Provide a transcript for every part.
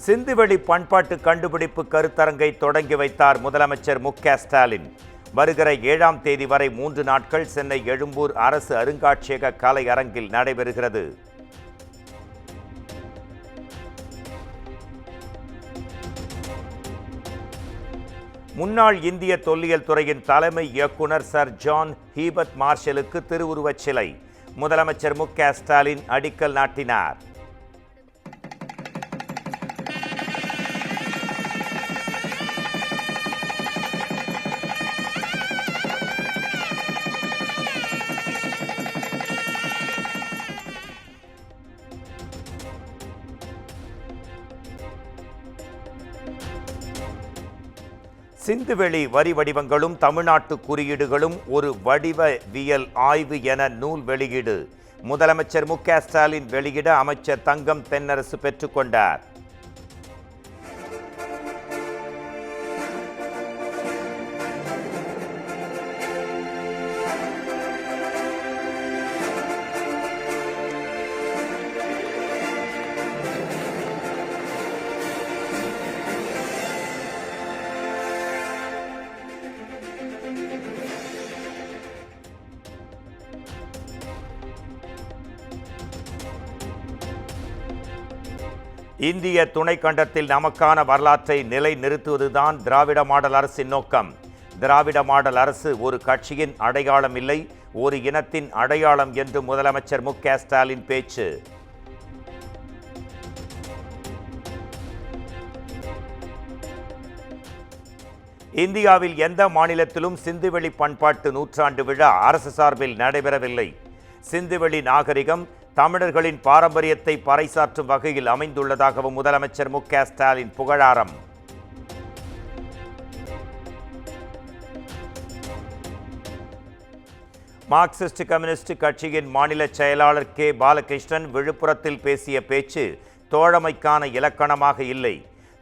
சிந்துவெளி பண்பாட்டு கண்டுபிடிப்பு கருத்தரங்கை தொடங்கி வைத்தார் முதலமைச்சர் மு.க.ஸ்டாலின். வருகிற 7ஆம் தேதி வரை 3 நாட்கள் சென்னை எழும்பூர் அரசு அருங்காட்சியக கலை அரங்கில் நடைபெறுகிறது. முன்னாள் இந்திய தொல்லியல் துறையின் தலைமை இயக்குனர் சர் ஜான் ஹீபர்ட் மார்ஷலுக்கு திருவுருவச் சிலை முதலமைச்சர் மு.க.ஸ்டாலின் அடிக்கல் நாட்டினார். சிந்துவெளி வரி வடிவங்களும் தமிழ்நாட்டு குறியீடுகளும் ஒரு வடிவவியல் ஆய்வு என நூல் வெளியீடு முதலமைச்சர் மு.க.ஸ்டாலின் வெளியிட அமைச்சர் தங்கம் தென்னரசு பெற்றுக்கொண்டார். இந்திய துணைக்கண்டத்தில் நமக்கான வரலாற்றை நிலைநிறுத்துவதுதான் திராவிட மாடல் அரசின் நோக்கம். திராவிட மாடல் அரசு ஒரு கட்சியின் அடையாளம் இல்லை, ஒரு இனத்தின் அடையாளம் என்று முதலமைச்சர் மு.க.ஸ்டாலின் பேச்சு. இந்தியாவில் எந்த மாநிலத்திலும் சிந்துவெளி பண்பாட்டு நூற்றாண்டு விழா அரசு சார்பில் நடைபெறவில்லை. சிந்துவெளி நாகரிகம் தமிழர்களின் பாரம்பரியத்தை பறைசாற்றும் வகையில் அமைந்துள்ளதாகவும் முதலமைச்சர் மு.க.ஸ்டாலின் புகழாரம். மார்க்சிஸ்ட் கம்யூனிஸ்ட் கட்சியின் மாநில செயலாளர் கே. பாலகிருஷ்ணன் விழுப்புரத்தில் பேசிய பேச்சு தோழமைக்கான இலக்கணமாக இல்லை.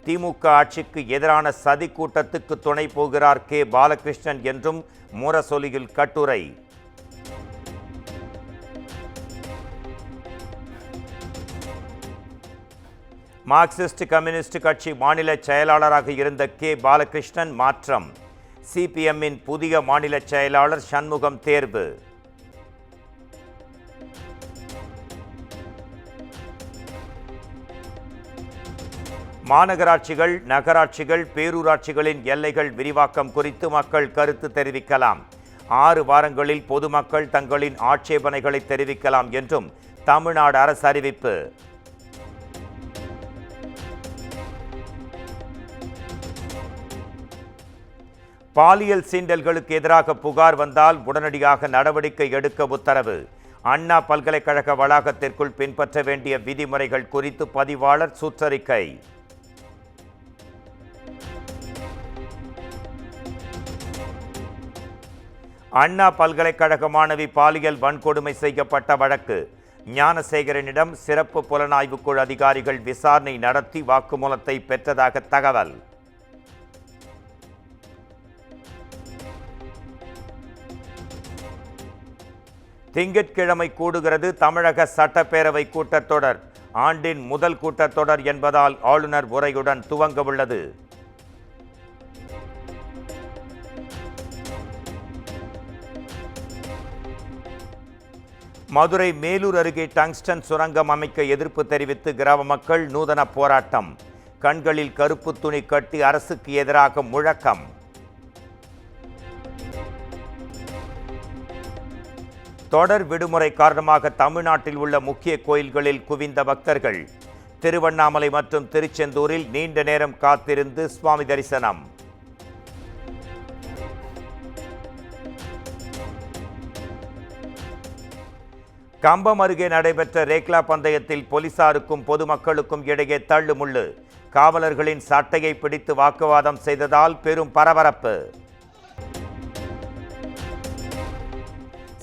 திமுக ஆட்சிக்கு எதிரான சதி கூட்டத்துக்கு துணை போகிறார் கே. பாலகிருஷ்ணன் என்றும் முரசொலியில் கட்டுரை. மார்க்சிஸ்ட் கம்யூனிஸ்ட் கட்சி மாநில செயலாளராக இருந்த கே. பாலகிருஷ்ணன் மாற்றம். சிபிஎம்மின் புதிய மாநில செயலாளர் சண்முகம் தேர்வு. மாநகராட்சிகள், நகராட்சிகள், பேரூராட்சிகளின் எல்லைகள் விரிவாக்கம் குறித்து மக்கள் கருத்து தெரிவிக்கலாம். 6 வாரங்களில் பொதுமக்கள் தங்களின் ஆட்சேபனைகளை தெரிவிக்கலாம் என்றும் தமிழ்நாடு அரசு அறிவிப்பு. பாலியல் சீண்டல்களுக்கு எதிராக புகார் வந்தால் உடனடியாக நடவடிக்கை எடுக்க உத்தரவு. அண்ணா பல்கலைக்கழக வளாகத்திற்குள் பின்பற்ற வேண்டிய விதிமுறைகள் குறித்து பதிவாளர் சுற்றறிக்கை. அண்ணா பல்கலைக்கழக மாணவி பாலியல் வன்கொடுமை செய்யப்பட்ட வழக்கு. ஞானசேகரனிடம் சிறப்பு புலனாய்வு குழு அதிகாரிகள் விசாரணை நடத்தி வாக்குமூலத்தை பெற்றதாக தகவல். திங்கட்கிழமை கூடுகிறது தமிழக சட்டப்பேரவை கூட்டத்தொடர். ஆண்டின் முதல் கூட்டத்தொடர் என்பதால் ஆளுநர் உரையுடன் துவங்க உள்ளது. மதுரை மேலூர் அருகே டங்ஸ்டன் சுரங்கம் அமைக்க எதிர்ப்பு தெரிவித்து கிராம மக்கள் நூதன போராட்டம். கண்களில் கருப்பு துணி கட்டி அரசுக்கு எதிராக முழக்கம். தொடர் விடுமுறை காரணமாக தமிழ்நாட்டில் உள்ள முக்கிய கோயில்களில் குவிந்த பக்தர்கள். திருவண்ணாமலை மற்றும் திருச்செந்தூரில் நீண்ட நேரம் காத்திருந்து சுவாமி தரிசனம். கம்பம் அருகே நடைபெற்ற ரேக்லா பந்தயத்தில் போலீசாருக்கும் பொதுமக்களுக்கும் இடையே தள்ளுமுள்ளு. காவலர்களின் சட்டையை பிடித்து வாக்குவாதம் செய்ததால் பெரும் பரபரப்பு.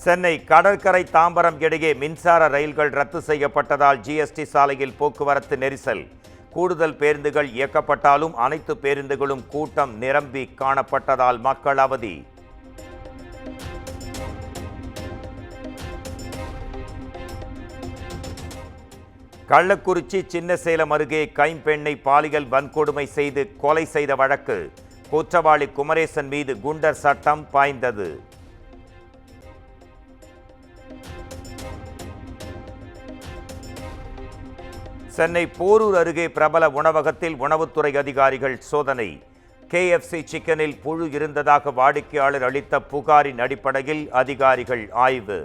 சென்னை கடற்கரை தாம்பரம் இடையே மின்சார ரயில்கள் ரத்து செய்யப்பட்டதால் ஜிஎஸ்டி சாலையில் போக்குவரத்து நெரிசல். கூடுதல் பேருந்துகள் இயக்கப்பட்டாலும் அனைத்து பேருந்துகளும் கூட்டம் நிரம்பி காணப்பட்டதால் மக்கள் அவதி. கள்ளக்குறிச்சி சின்னசேலம் அருகே கைம்பெண்ணை பாலியல் வன்கொடுமை செய்து கொலை செய்த வழக்கு. குற்றவாளி குமரேசன் மீது குண்டர் சட்டம் பாய்ந்தது. சென்னை போரூர் அருகே பிரபல உணவகத்தில் உணவுத்துறை அதிகாரிகள் சோதனை. KFC சிக்கனில் புழு இருந்ததாக வாடிக்கையாளர் அளித்த புகாரின் அடிப்படையில் அதிகாரிகள் ஆய்வு.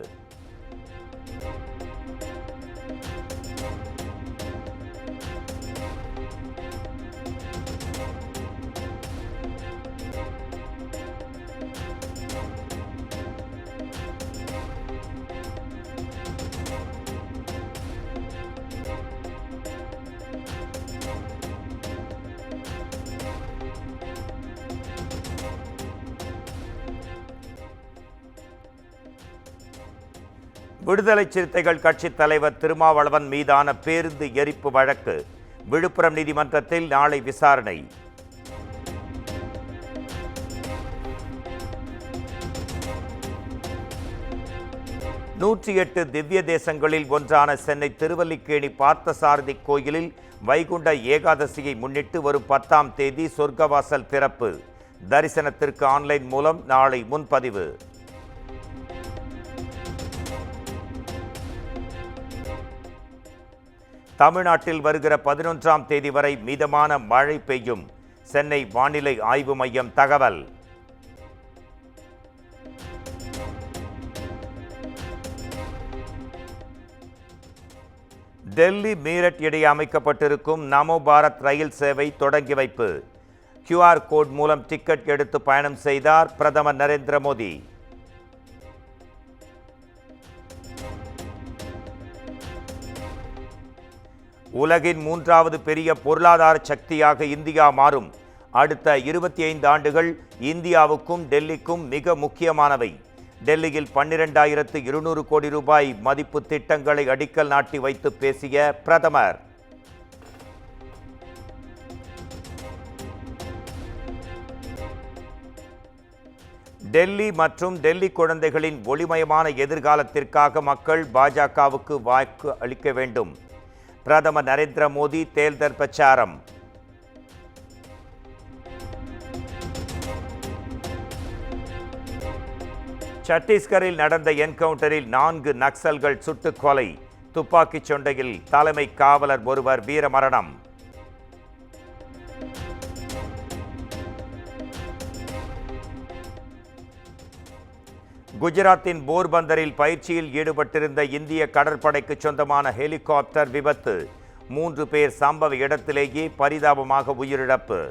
விடுதலை சிறுத்தைகள் கட்சித் தலைவர் திருமாவளவன் மீதான பேருந்து எரிப்பு வழக்கு. விழுப்புரம் நீதிமன்றத்தில் நாளை விசாரணை. நூற்றி 8 திவ்ய தேசங்களில் ஒன்றான சென்னை திருவல்லிக்கேணி பார்த்தசாரதி கோயிலில் வைகுண்ட ஏகாதசியை முன்னிட்டு வரும் 10ஆம் தேதி சொர்க்கவாசல் திறப்பு. தரிசனத்திற்கு ஆன்லைன் மூலம் நாளை முன்பதிவு. தமிழ்நாட்டில் வருகிற 11ஆம் தேதி வரை மிதமான மழை பெய்யும். சென்னை வானிலை ஆய்வு மையம் தகவல். டெல்லி மீரட் இடையே அமைக்கப்பட்டிருக்கும் நமோ பாரத் ரயில் சேவை தொடங்கி வைப்பு. QR கோட் மூலம் டிக்கெட் எடுத்து பயணம் செய்தார் பிரதமர் நரேந்திர மோடி. உலகின் 3வது பெரிய பொருளாதார சக்தியாக இந்தியா மாறும். அடுத்த 25 ஆண்டுகள் இந்தியாவுக்கும் டெல்லிக்கும் மிக முக்கியமானவை. டெல்லியில் 12,200 கோடி ரூபாய் மதிப்பு திட்டங்களை அடிக்கல் நாட்டி வைத்து பேசிய பிரதமர். டெல்லி மற்றும் டெல்லி குழந்தைகளின் ஒளிமயமான எதிர்காலத்திற்காக மக்கள் பாஜகவுக்கு வாக்கு அளிக்க வேண்டும். பிரதமர் நரேந்திர மோடி தேர்தல் பிரச்சாரம். சத்தீஸ்கரில் நடந்த என்கவுண்டரில் 4 நக்சல்கள் சுட்டுக் கொலை. துப்பாக்கிச் சண்டையில் தலைமை காவலர் ஒருவர் வீரமரணம். குஜராத்தின் போர்பந்தரில் பயிற்சியில் ஈடுபட்டிருந்த இந்திய கடற்படைக்கு சொந்தமான ஹெலிகாப்டர் விபத்து. 3 பேர் சம்பவ இடத்திலேயே பரிதாபமாக உயிரிழப்பு.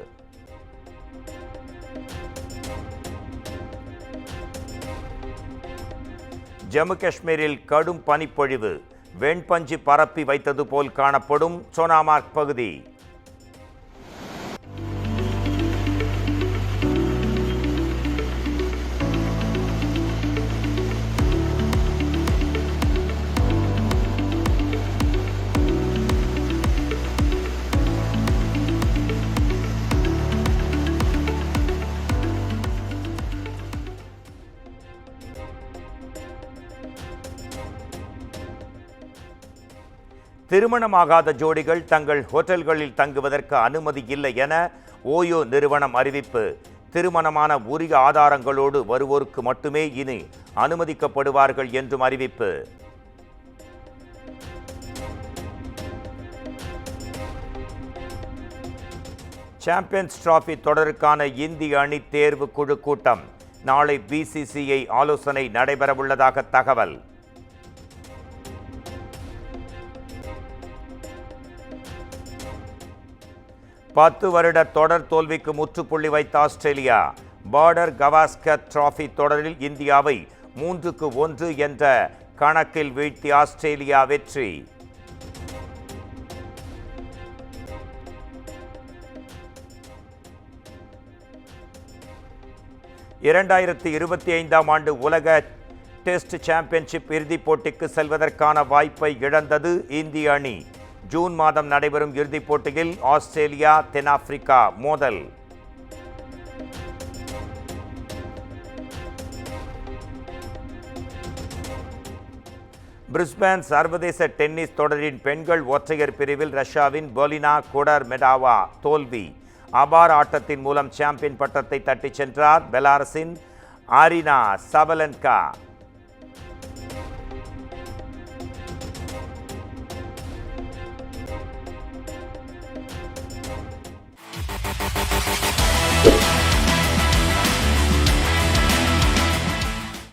ஜம்மு காஷ்மீரில் கடும் பனிப்பொழிவு. வெண்பஞ்சு பரப்பி வைத்தது போல் காணப்படும் சோனாமார்க் பகுதி. திருமணமாகாத ஜோடிகள் தங்கள் ஹோட்டல்களில் தங்குவதற்கு அனுமதி இல்லை என ஓயோ நிறுவனம் அறிவிப்பு. திருமணமான உரிய ஆதாரங்களோடு வருவோருக்கு மட்டுமே இனி அனுமதிக்கப்படுவார்கள் என்றும் அறிவிப்பு. சாம்பியன்ஸ் டிராபி தொடருக்கான இந்திய அணி தேர்வு குழு கூட்டம். நாளை BCCI ஆலோசனை நடைபெறவுள்ளதாக தகவல். பத்து வருட தொடர் தோல்விக்கு முற்றுப்புள்ளி வைத்த ஆஸ்திரேலியா. பார்டர் கவாஸ்கர் டிராபி தொடரில் இந்தியாவை 3-1 என்ற கணக்கில் வீழ்த்தி ஆஸ்திரேலியா வெற்றி. இரண்டாயிரத்து 25ஆம் ஆண்டு உலக டெஸ்ட் சாம்பியன்ஷிப் இறுதிப் போட்டிக்கு செல்வதற்கான வாய்ப்பை இழந்தது இந்திய அணி. ஜூன் மாதம் நடைபெறும் இறுதிப் போட்டியில் ஆஸ்திரேலியா தென்னாப்பிரிக்கா மோதல். பிரிஸ்பேன் சர்வதேச டென்னிஸ் தொடரின் பெண்கள் ஒற்றையர் பிரிவில் ரஷ்யாவின் பொலினா குடர்மெடாவா தோல்வி. அபார ஆட்டத்தின் மூலம் சாம்பியன் பட்டத்தை தட்டிச் சென்றார் பெலாரஸின் ஆரினா சபலென்கா.